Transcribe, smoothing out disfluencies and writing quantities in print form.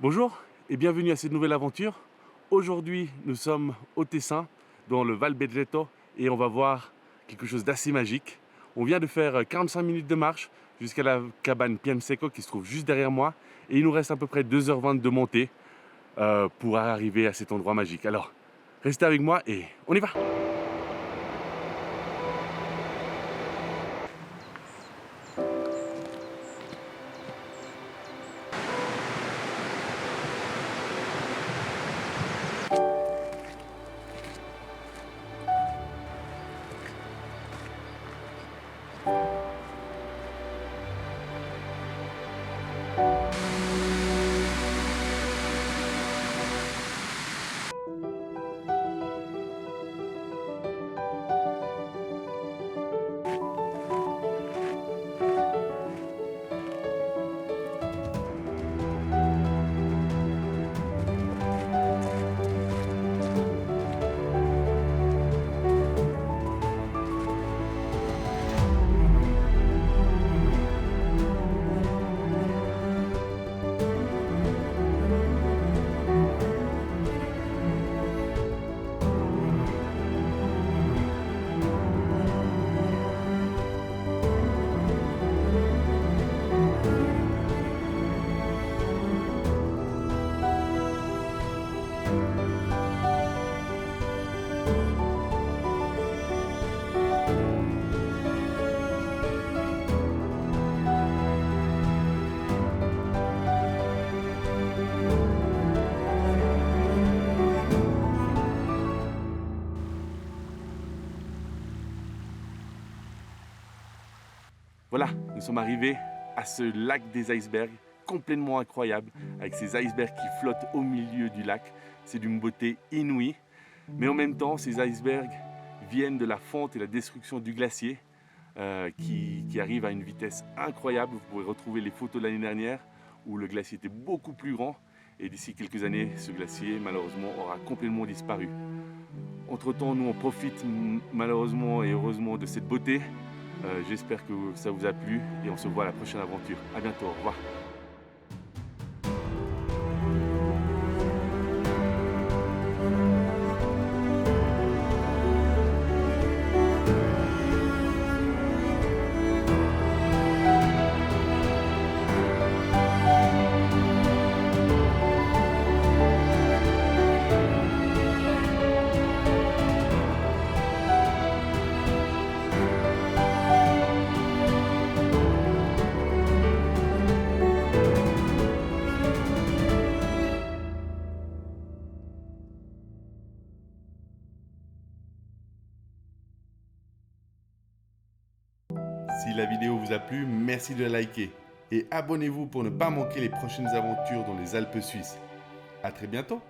Bonjour et bienvenue à cette nouvelle aventure. Aujourd'hui, nous sommes au Tessin, dans le Val Bedretto, et on va voir quelque chose d'assez magique. On vient de faire 45 minutes de marche jusqu'à la cabane Pianseco qui se trouve juste derrière moi, et il nous reste à peu près 2h20 de montée pour arriver à cet endroit magique. Alors, restez avec moi et on y va! Voilà, nous sommes arrivés à ce lac des icebergs, complètement incroyable, avec ces icebergs qui flottent au milieu du lac. C'est d'une beauté inouïe, mais en même temps, ces icebergs viennent de la fonte et la destruction du glacier qui arrive à une vitesse incroyable. Vous pourrez retrouver les photos de l'année dernière où le glacier était beaucoup plus grand, et d'ici quelques années, ce glacier, malheureusement, aura complètement disparu. Entre-temps, nous, on profite malheureusement et heureusement de cette beauté. J'espère que ça vous a plu et on se voit à la prochaine aventure. À bientôt, au revoir. Si la vidéo vous a plu, merci de la liker. Et abonnez-vous pour ne pas manquer les prochaines aventures dans les Alpes suisses. À très bientôt!